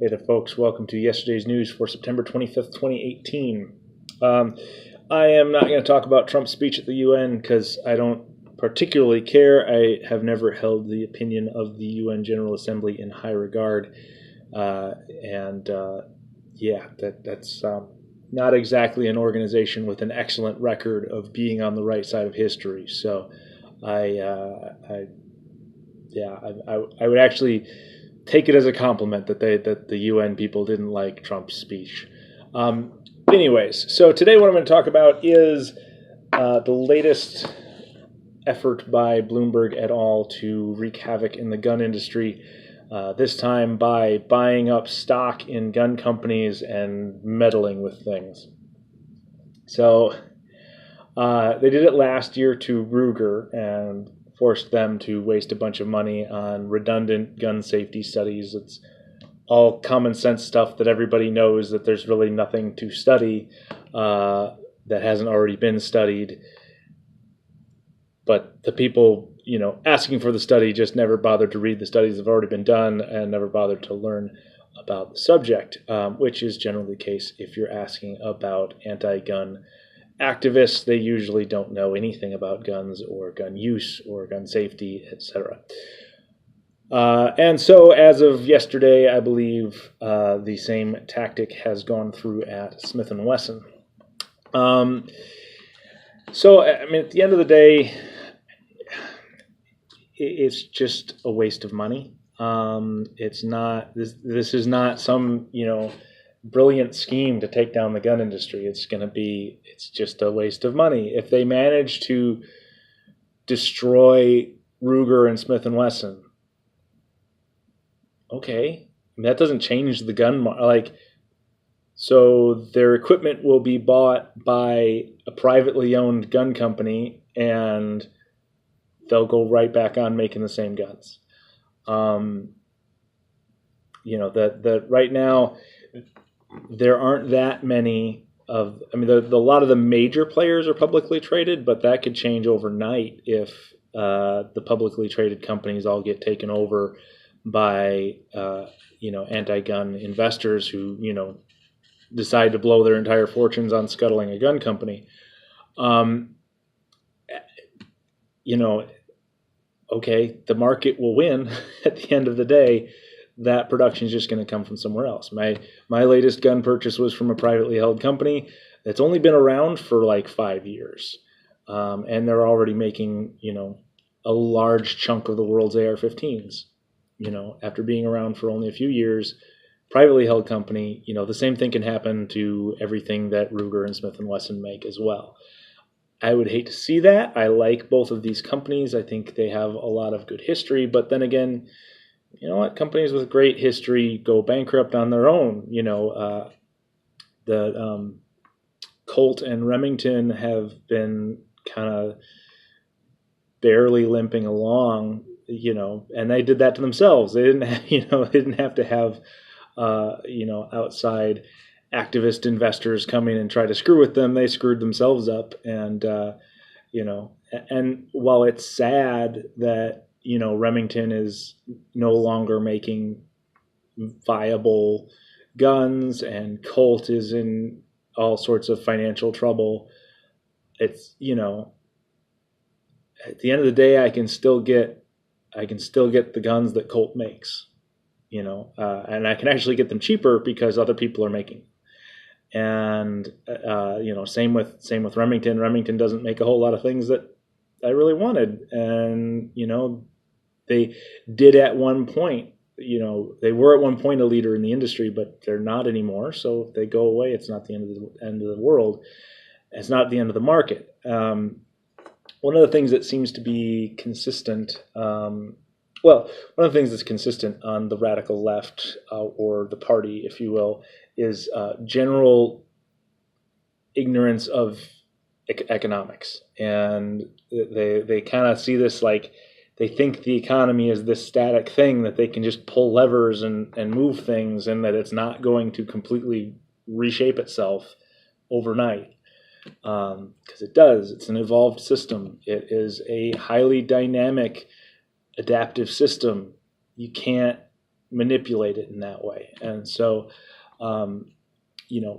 Hey there, folks. Welcome to yesterday's news for September 25th, 2018. I am not going to talk about Trump's speech at the UN because I don't particularly care. I have never held the opinion of the UN General Assembly in high regard. That's not exactly an organization with an excellent record of being on the right side of history. So I would actually take it as a compliment that the UN people didn't like Trump's speech. Anyways, so today what I'm going to talk about is the latest effort by Bloomberg et al. To wreak havoc in the gun industry, this time by buying up stock in gun companies and meddling with things. So they did it last year to Ruger and forced them to waste a bunch of money on redundant gun safety studies. It's all common sense stuff that everybody knows that there's really nothing to study that hasn't already been studied. But the people, asking for the study just never bothered to read the studies that have already been done and never bothered to learn about the subject, which is generally the case if you're asking about anti-gun activists. They usually don't know anything about guns or gun use or gun safety, etc. And so as of yesterday, I believe the same tactic has gone through at Smith & Wesson. At the end of the day, it's just a waste of money. It's not, this is not some, brilliant scheme to take down the gun industry. It's just a waste of money. If they manage to destroy Ruger and Smith & Wesson, okay, that doesn't change the gun so their equipment will be bought by a privately owned gun company and they'll go right back on making the same guns. That right now there aren't that many a lot of the major players are publicly traded, but that could change overnight if the publicly traded companies all get taken over by anti-gun investors who decide to blow their entire fortunes on scuttling a gun company. Okay, the market will win at the end of the day. That production is just going to come from somewhere else. My latest gun purchase was from a privately held company that's only been around for like 5 years, and they're already making a large chunk of the world's AR-15s. After being around for only a few years, privately held company. The same thing can happen to everything that Ruger and Smith & Wesson make as well. I would hate to see that. I like both of these companies. I think they have a lot of good history, but then again, companies with great history go bankrupt on their own. The Colt and Remington have been kind of barely limping along, and they did that to themselves. They didn't have to have outside activist investors come in and try to screw with them. They screwed themselves up, and and while it's sad that Remington is no longer making viable guns and Colt is in all sorts of financial trouble, it's at the end of the day, I can still get the guns that Colt makes, and I can actually get them cheaper because other people are making them. And same with Remington. Remington doesn't make a whole lot of things that I really wanted, and they did at one point. They were at one point a leader in the industry, but they're not anymore. So if they go away, it's not the end of the world. It's not the end of the market. One of the things that seems to be consistent, one of the things that's consistent on the radical left, or the party, if you will, is general ignorance of economics. And they kind of see this like they think the economy is this static thing that they can just pull levers and move things, and that it's not going to completely reshape itself overnight. Because it does. It's an evolved system. It is a highly dynamic, adaptive system. You can't manipulate it in that way. And so,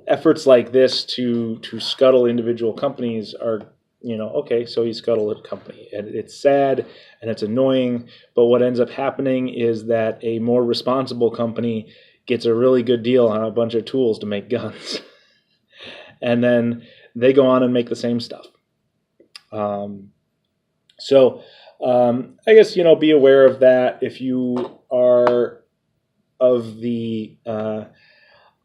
efforts like this to scuttle individual companies are, okay, so you scuttle a company, and it's sad and it's annoying, but what ends up happening is that a more responsible company gets a really good deal on a bunch of tools to make guns. And then they go on and make the same stuff. I guess, be aware of that. If you are of the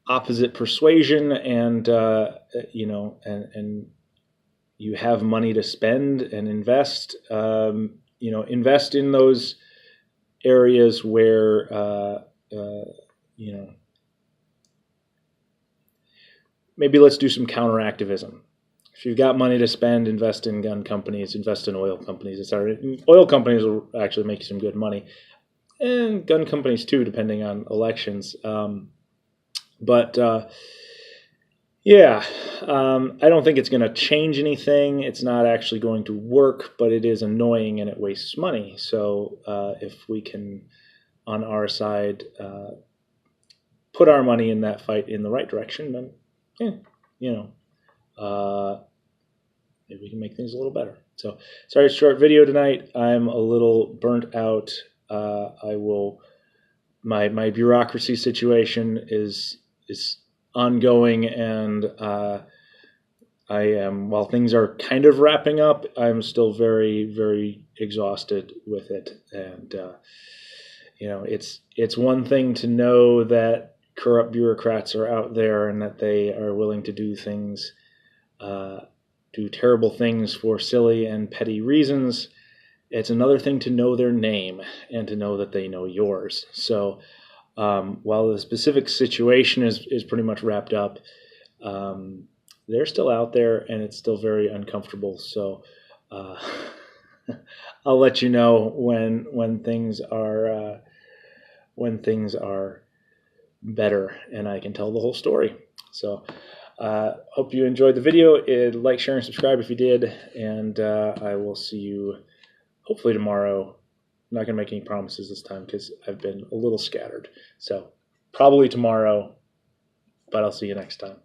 opposite persuasion, and and you have money to spend and invest, invest in those areas where maybe let's do some counter activism. If you've got money to spend, invest in gun companies, invest in oil companies. Oil companies will actually make you some good money, and gun companies too, depending on elections. I don't think it's going to change anything. It's not actually going to work, but it is annoying and it wastes money. So if we can, on our side, put our money in that fight in the right direction, then maybe we can make things a little better. So, sorry, short video tonight. I'm a little burnt out. My bureaucracy situation is ongoing, and I am, while things are kind of wrapping up, I'm still very, very exhausted with it. And it's one thing to know that corrupt bureaucrats are out there and that they are willing to do things, do terrible things for silly and petty reasons. It's another thing to know their name and to know that they know yours. So while the specific situation is pretty much wrapped up, they're still out there, and it's still very uncomfortable. So I'll let you know when things are better and I can tell the whole story. So hope you enjoyed the video. Like, share, and subscribe if you did, and I will see you hopefully tomorrow. I'm not going to make any promises this time because I've been a little scattered. So probably tomorrow, but I'll see you next time.